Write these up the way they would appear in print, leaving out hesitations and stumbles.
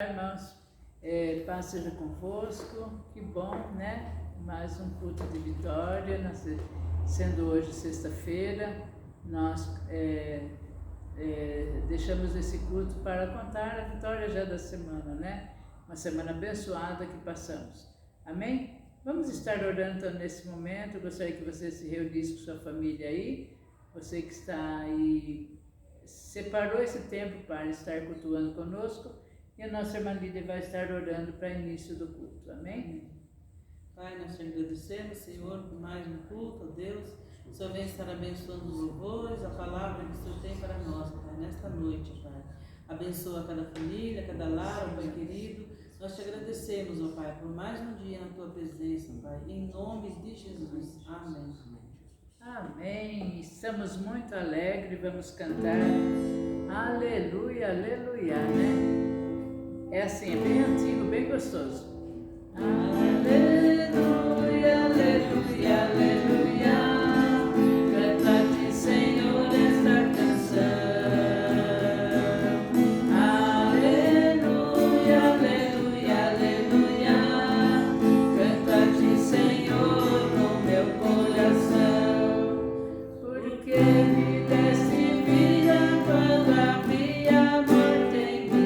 Irmãos, paz seja convosco, que bom, né? Mais um culto de vitória, sendo hoje sexta-feira, nós deixamos esse culto para contar a vitória já da semana, né? Uma semana abençoada que passamos, amém? Vamos estar orando então, nesse momento. Eu gostaria que você se reunisse com sua família aí, você que está aí, separou esse tempo para estar cultuando conosco. E a nossa irmã Lídia vai estar orando para o início do culto. Amém? Pai, nós te agradecemos, Senhor, por mais um culto, ó Deus. O Senhor vem estar abençoando os louvores, a palavra que o Senhor tem para nós, Pai, nesta noite, Pai. Abençoa cada família, cada lar, ó Pai querido. Nós te agradecemos, ó Pai, por mais um dia na Tua presença, Pai. Em nome de Jesus. Amém. Amém. Estamos muito alegres, vamos cantar Aleluia, Aleluia, né? É assim, é bem antigo, bem gostoso. Aleluia, aleluia, aleluia. Canta-te, Senhor, esta canção. Aleluia, aleluia, aleluia. Canta-te, Senhor, no meu coração. Porque me deste vida quando havia morte em mim.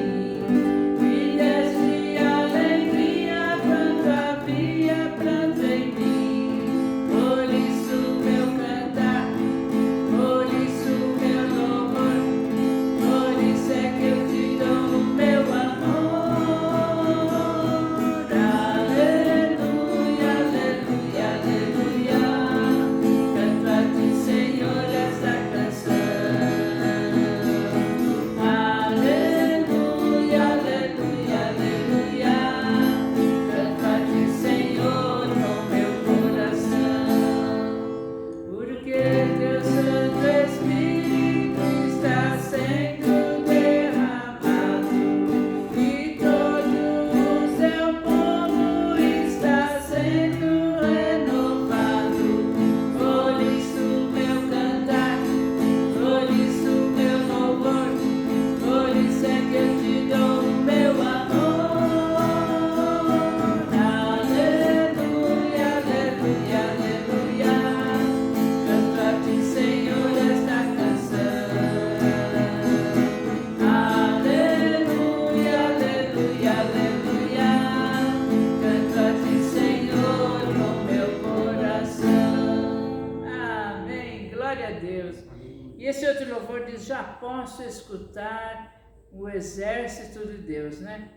Posso escutar o exército de Deus, né?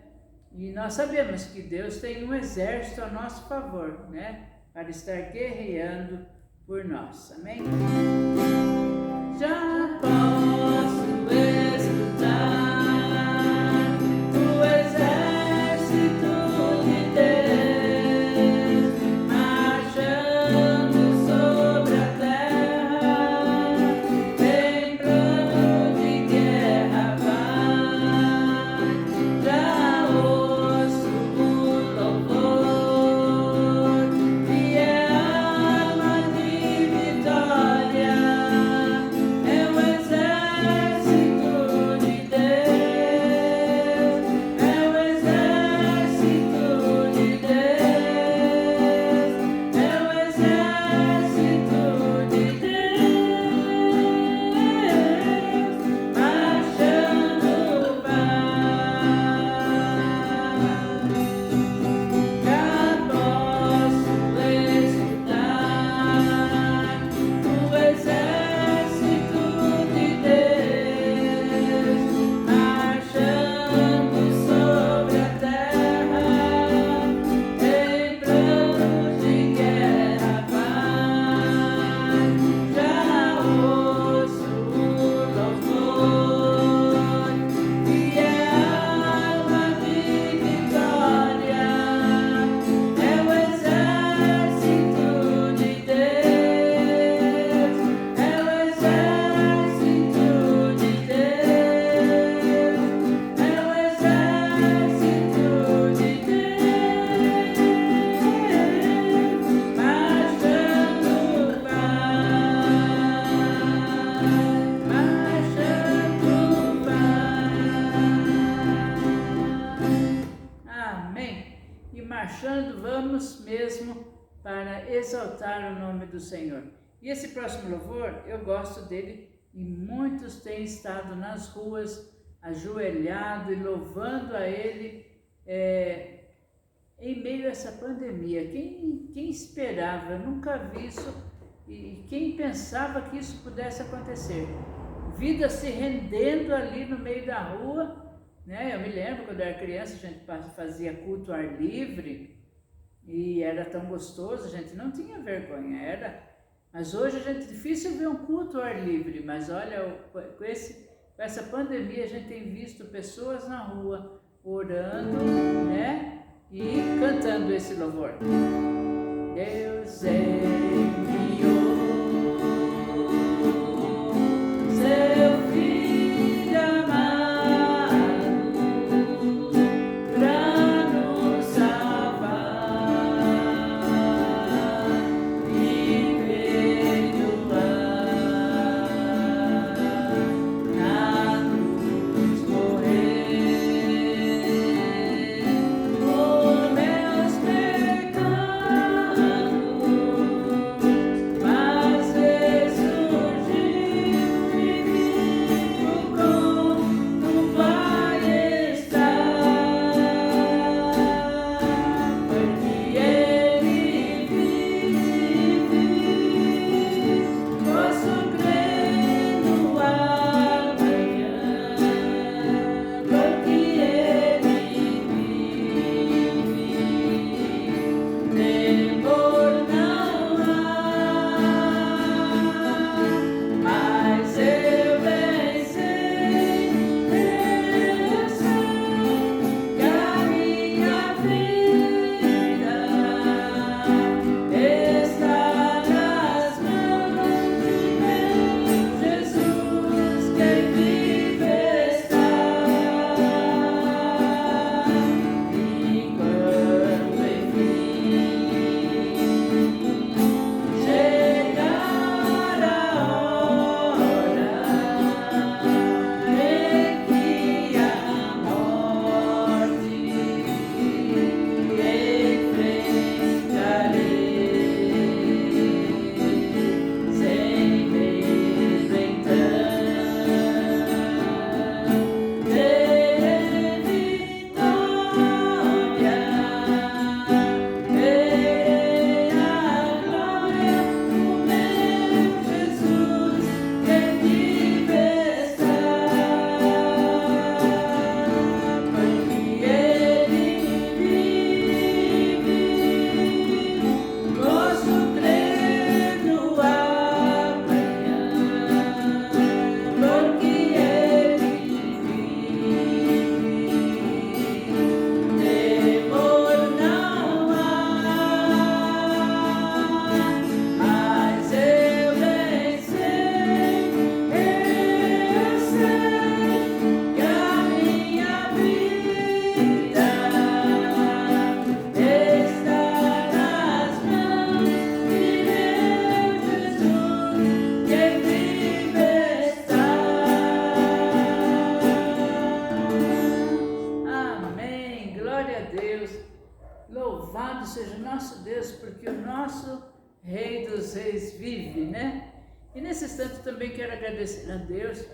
E nós sabemos que Deus tem um exército a nosso favor, né? Para estar guerreando por nós, amém? Já posso escutar o exército de Deus marchando sobre a terra. É o exército marchando, vamos mesmo para exaltar o nome do Senhor. E esse próximo louvor, eu gosto dele e muitos têm estado nas ruas, ajoelhado e louvando a Ele em meio a essa pandemia. Quem esperava? Eu nunca vi isso e quem pensava que isso pudesse acontecer? Vida se rendendo ali no meio da rua, né? Eu me lembro quando eu era criança, a gente fazia culto ao ar livre e era tão gostoso, a gente não tinha vergonha, era. Mas hoje é difícil ver um culto ao ar livre, mas olha, com essa pandemia a gente tem visto pessoas na rua orando, né? E cantando esse louvor. Deus enviou seu Filho amado pra nos salvar e perdoar, na cruz morrer por meus pecados, mas ressurgiu e vivo como vai estar, porque Ele vive, posso crer no amanhã, porque Ele vive, temor não há, mas eu bem sei, eu sei que a minha vida está nas mãos de meu Jesus, quem vive está. E quando enfim chegar a hora em que a morte enfrentarei, sem medo então terei vitória, verei a glória do meu Jesus, quem vive está, porque Ele vive, posso crer no amanhã, porque Ele vive, temor não há, mas eu bem sei, eu sei que a minha vida está nas mãos de meu Jesus, quem vive está. Amém, glória a Deus, louvado seja o nosso Deus, porque o nosso Rei dos Reis vive, né? E nesse instante também quero agradecer a Deus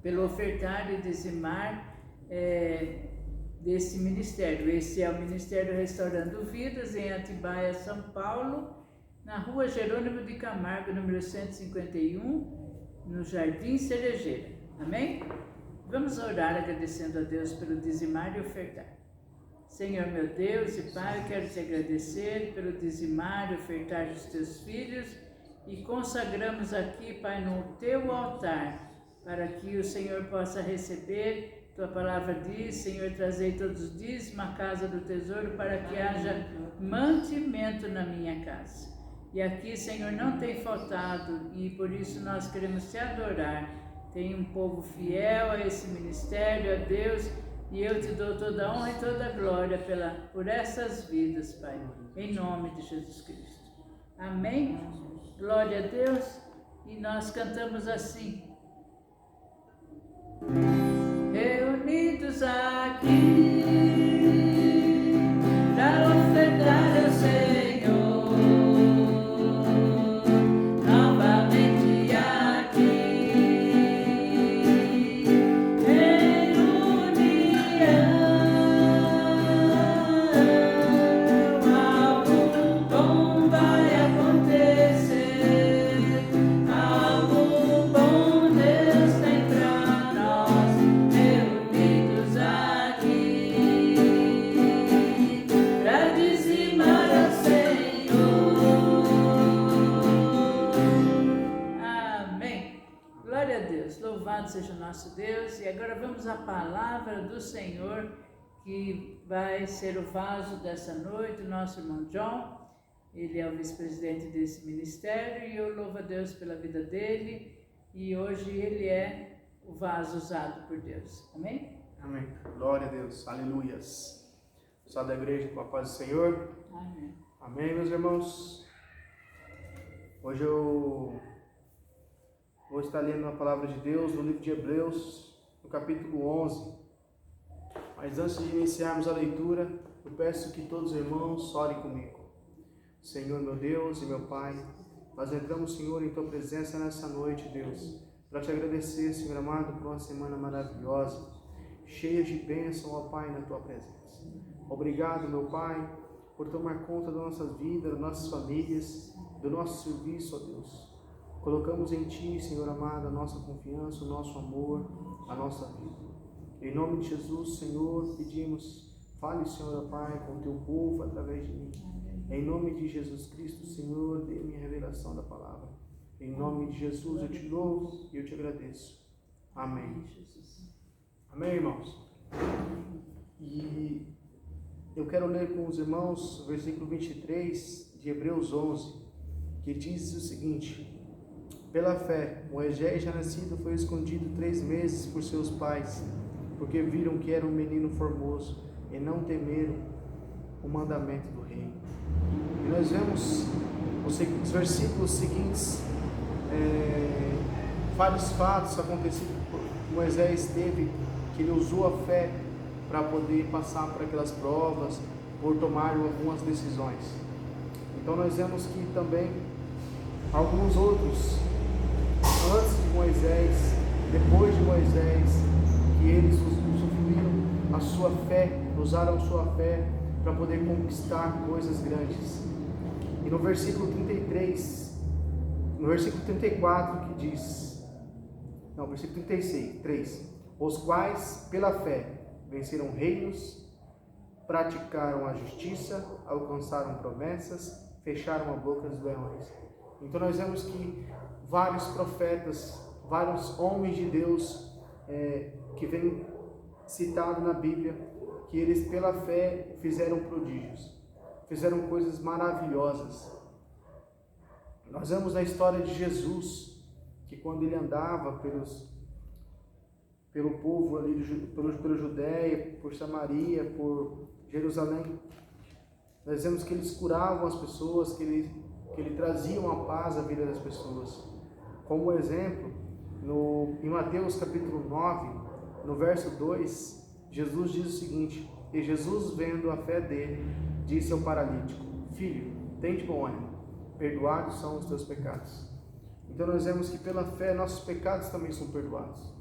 pelo ofertar e dizimar desse ministério. Esse é o Ministério Restaurando Vidas, em Atibaia, São Paulo, na rua Jerônimo de Camargo, número 151, no Jardim Cerejeira. Amém? Vamos orar agradecendo a Deus pelo dizimar e ofertar. Senhor meu Deus e Pai, eu quero te agradecer pelo dizimar e ofertar dos teus filhos e consagramos aqui, Pai, no teu altar, para que o Senhor possa receber. Tua palavra diz, Senhor, trazei todos os dízimos à casa do tesouro para que haja mantimento na minha casa. E aqui, Senhor, não tem faltado e por isso nós queremos te adorar. Tem um povo fiel a esse ministério, a Deus, e eu te dou toda a honra e toda a glória por essas vidas, Pai, em nome de Jesus Cristo. Amém? Glória a Deus. E nós cantamos assim. Reunidos aqui, para nosso Deus. E agora vamos à palavra do Senhor, que vai ser o vaso dessa noite, o nosso irmão John. Ele é o vice-presidente desse ministério e eu louvo a Deus pela vida dele. E hoje ele é o vaso usado por Deus. Amém? Amém. Glória a Deus. Aleluias. Pessoal da igreja, com a paz do Senhor. Amém. Amém, meus irmãos. Hoje eu vou estar lendo a palavra de Deus no livro de Hebreus, no capítulo 11. Mas antes de iniciarmos a leitura, eu peço que todos os irmãos orem comigo. Senhor, meu Deus e meu Pai, nós entramos, Senhor, em Tua presença nessa noite, Deus, para Te agradecer, Senhor amado, por uma semana maravilhosa, cheia de bênção, ó Pai, na Tua presença. Obrigado, meu Pai, por tomar conta das nossas vidas, das nossas famílias, do nosso serviço, ó Deus. Colocamos em Ti, Senhor amado, a nossa confiança, o nosso amor, a nossa vida. Em nome de Jesus, Senhor, pedimos, fale, Senhor, ó Pai, com o Teu povo através de mim. Em nome de Jesus Cristo, Senhor, dê-me a revelação da palavra. Em nome de Jesus, eu te louvo e eu te agradeço. Amém. Amém, irmãos? E eu quero ler com os irmãos o versículo 23 de Hebreus 11, que diz o seguinte: pela fé, Moisés, já nascido, foi escondido 3 meses por seus pais, porque viram que era um menino formoso e não temeram o mandamento do rei. E nós vemos os versículos seguintes, vários fatos acontecidos que Moisés teve, que ele usou a fé para poder passar por aquelas provas, por tomar algumas decisões. Então nós vemos que também alguns outros, antes de Moisés, depois de Moisés, que eles usufruíram a sua fé, usaram sua fé para poder conquistar coisas grandes. E no versículo 33, no versículo 34 que diz, não, versículo 36, 3, os quais pela fé venceram reinos, praticaram a justiça, alcançaram promessas, fecharam a boca dos leões. Então nós vemos que vários profetas, vários homens de Deus que vem citado na Bíblia, que eles pela fé fizeram prodígios, fizeram coisas maravilhosas. Nós vemos na história de Jesus, que quando ele andava pelo povo ali, pela Judéia, por Samaria, por Jerusalém, nós vemos que eles curavam as pessoas, que ele traziam a paz à vida das pessoas. Como exemplo, em Mateus capítulo 9, no verso 2, Jesus diz o seguinte: e Jesus, vendo a fé dele, disse ao paralítico: filho, tem de bom ânimo, perdoados são os teus pecados. Então nós vemos que pela fé nossos pecados também são perdoados.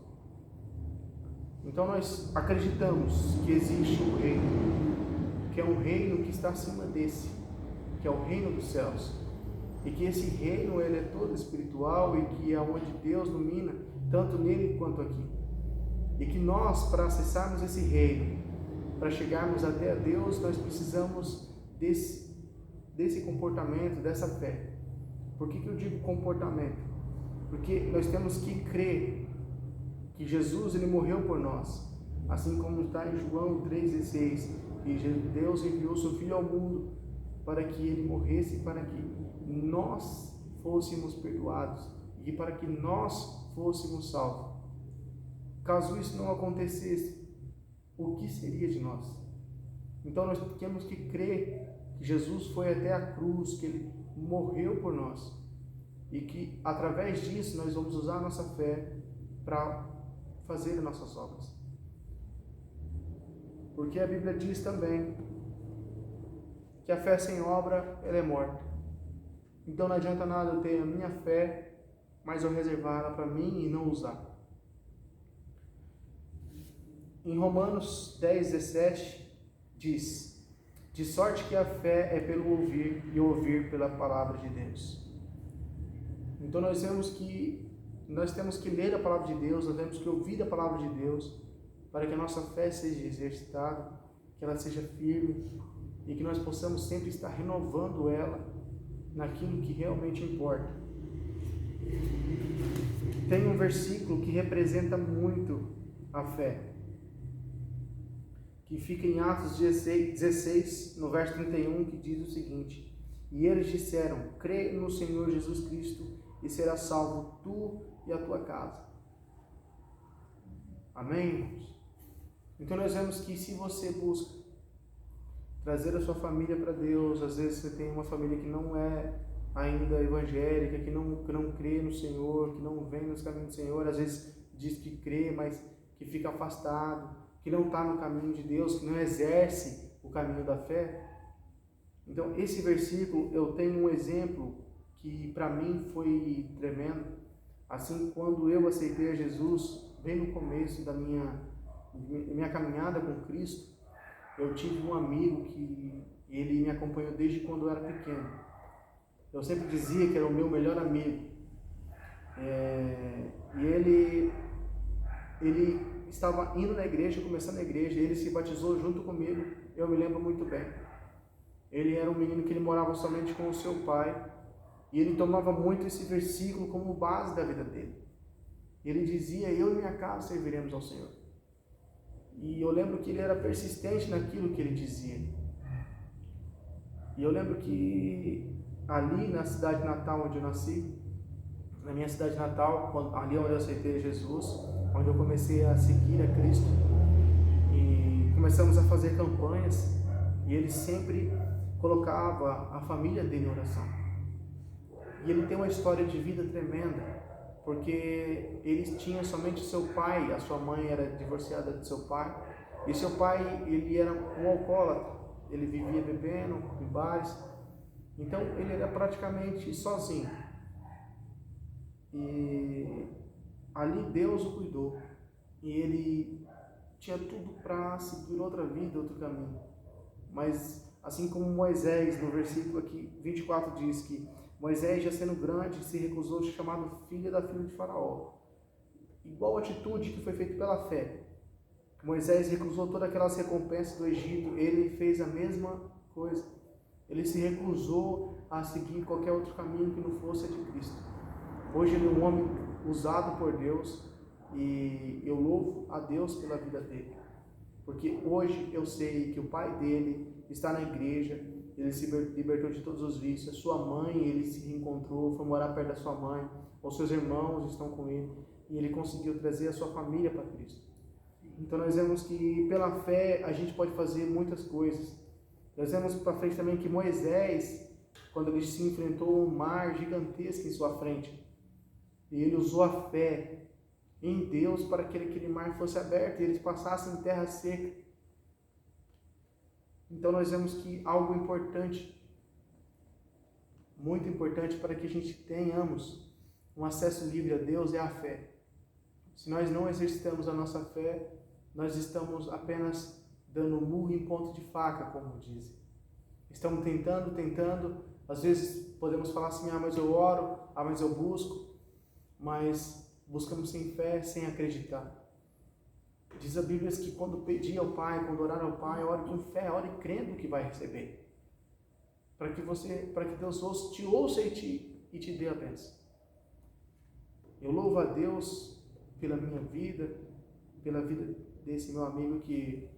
Então nós acreditamos que existe um reino, que é um reino que está acima desse, que é o reino dos céus, e que esse reino ele é todo espiritual e que é onde Deus domina, tanto nele quanto aqui. E que nós, para acessarmos esse reino, para chegarmos até a Deus, nós precisamos desse comportamento, dessa fé. Por que eu digo comportamento? Porque nós temos que crer que Jesus ele morreu por nós, assim como está em João 3,16, que Deus enviou seu Filho ao mundo para que ele morresse, para que nós fôssemos perdoados e para que nós fôssemos salvos. Caso isso não acontecesse, o que seria de nós? Então nós temos que crer que Jesus foi até a cruz, que ele morreu por nós e que através disso nós vamos usar a nossa fé para fazer as nossas obras. Porque a Bíblia diz também que a fé sem obra ela é morta. Então não adianta nada eu ter a minha fé, mas eu reservar ela para mim e não usar. Em Romanos 10:17 diz: de sorte que a fé é pelo ouvir e ouvir pela palavra de Deus. Então nós temos que ler a palavra de Deus, nós temos que ouvir a palavra de Deus, para que a nossa fé seja exercitada, que ela seja firme e que nós possamos sempre estar renovando ela naquilo que realmente importa. tem um versículo que representa muito a fé, que fica em Atos 16, no verso 31, que diz o seguinte: e eles disseram, crê no Senhor Jesus Cristo e serás salvo tu e a tua casa. Amém, irmãos? Então nós vemos que se você busca trazer a sua família para Deus, às vezes você tem uma família que não é ainda evangélica, que não crê no Senhor, que não vem nos caminhos do Senhor, às vezes diz que crê, mas que fica afastado, que não está no caminho de Deus, que não exerce o caminho da fé. Então esse versículo, eu tenho um exemplo que para mim foi tremendo. Assim, quando eu aceitei a Jesus, bem no começo da minha caminhada com Cristo, eu tive um amigo que ele me acompanhou desde quando eu era pequeno. Eu sempre dizia que era o meu melhor amigo. E ele estava indo na igreja, começando a igreja, ele se batizou junto comigo, eu me lembro muito bem. Ele era um menino que ele morava somente com o seu pai, e ele tomava muito esse versículo como base da vida dele. Ele dizia, eu e minha casa serviremos ao Senhor. E eu lembro que ele era persistente naquilo que ele dizia. E eu lembro que ali na cidade natal onde eu nasci, na minha cidade natal, ali onde eu aceitei Jesus, onde eu comecei a seguir a Cristo, e começamos a fazer campanhas, e ele sempre colocava a família dele em oração. E ele tem uma história de vida tremenda, porque eles tinham somente seu pai, a sua mãe era divorciada de seu pai, e seu pai, ele era um alcoólatra, ele vivia bebendo em bares, então ele era praticamente sozinho. E ali Deus o cuidou, e ele tinha tudo para seguir outra vida, outro caminho. Mas assim como Moisés, no versículo aqui 24 diz que Moisés, já sendo grande, se recusou de ser chamado filho da filha de Faraó. Igual atitude que foi feita pela fé. Moisés recusou todas aquelas recompensas do Egito, ele fez a mesma coisa. Ele se recusou a seguir qualquer outro caminho que não fosse a de Cristo. Hoje ele é um homem usado por Deus, e eu louvo a Deus pela vida dele. Porque hoje eu sei que o pai dele está na igreja, ele se libertou de todos os vícios, a sua mãe, ele se reencontrou, foi morar perto da sua mãe, os seus irmãos estão com ele, e ele conseguiu trazer a sua família para Cristo. Então nós vemos que pela fé a gente pode fazer muitas coisas. Nós vemos para frente também que Moisés, quando ele se enfrentou a um mar gigantesco em sua frente, e ele usou a fé em Deus para que aquele mar fosse aberto e eles passassem em terra seca. Então nós vemos que algo importante, muito importante para que a gente tenhamos um acesso livre a Deus é a fé. Se nós não exercitamos a nossa fé, nós estamos apenas dando murro em ponto de faca, como dizem. Estamos tentando, às vezes podemos falar assim, mas eu oro, mas eu busco, mas buscamos sem fé, sem acreditar. Diz a Bíblia que quando pedir ao Pai, quando orar ao Pai, ore com fé, ore crendo que vai receber. Para que Deus te ouça e te dê a bênção. Eu louvo a Deus pela minha vida, pela vida desse meu amigo que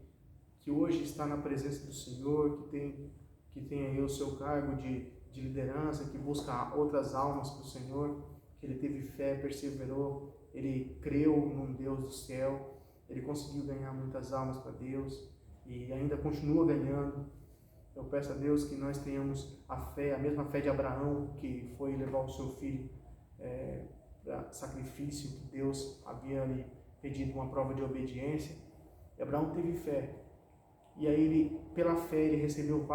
hoje está na presença do Senhor, que tem aí o seu cargo de liderança, que busca outras almas para o Senhor, que ele teve fé, perseverou, ele creu num Deus do céu, ele conseguiu ganhar muitas almas para Deus e ainda continua ganhando. Eu peço a Deus que nós tenhamos a fé, a mesma fé de Abraão, que foi levar o seu filho para sacrifício, que Deus havia lhe pedido uma prova de obediência. E Abraão teve fé. E aí, pela fé, ele recebeu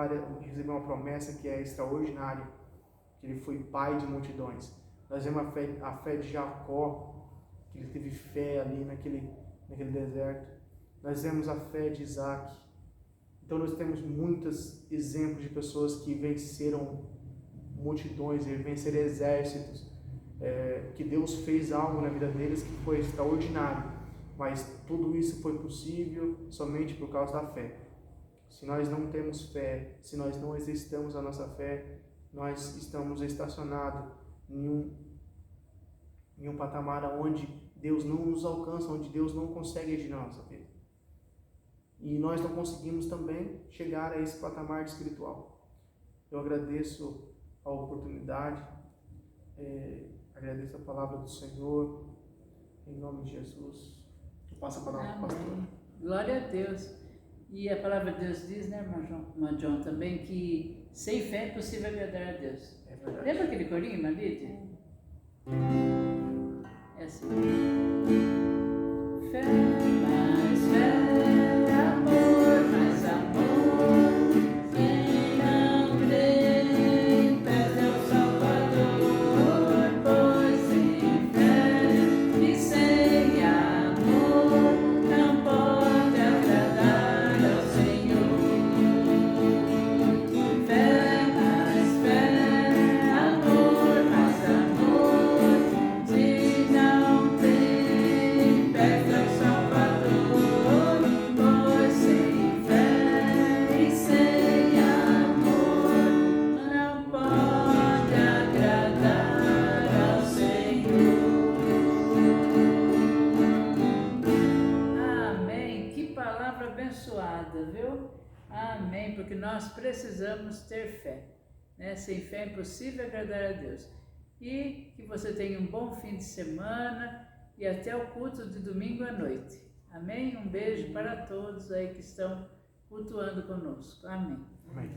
uma promessa que é extraordinária, que ele foi pai de multidões. Nós vemos a fé de Jacó, que ele teve fé ali naquele deserto. Nós vemos a fé de Isaac. Então nós temos muitos exemplos de pessoas que venceram multidões, venceram exércitos, que Deus fez algo na vida deles que foi extraordinário, mas tudo isso foi possível somente por causa da fé. Se nós não temos fé, se nós não exercitamos a nossa fé, nós estamos estacionados em em um patamar onde Deus não nos alcança, onde Deus não consegue agir na nossa vida. E nós não conseguimos também chegar a esse patamar espiritual. Eu agradeço a oportunidade, agradeço a palavra do Senhor, em nome de Jesus. Eu passo a palavra para o pastor. Glória a Deus. E a palavra de Deus diz, né, irmão John, também, que sem fé é possível agradar a Deus. É verdade. Lembra aquele corinho, Malide? É assim. Fé, mais fé, amor, mais amor. Quem não crê, perde ao Salvador, pois sem fé e sem amor não pode agradar ao Senhor. Fé, mais fé, amor, mais amor. Se não tem, perde ao Salvador, pois sem fé e sem amor não pode agradar ao Senhor. Amém. Que palavra abençoada, viu? Amém. Porque nós precisamos ter fé, né? Sem fé é impossível agradar a Deus. E que você tenha um bom fim de semana e até o culto de domingo à noite. Amém? Um beijo para todos aí que estão cultuando conosco. Amém. Amém.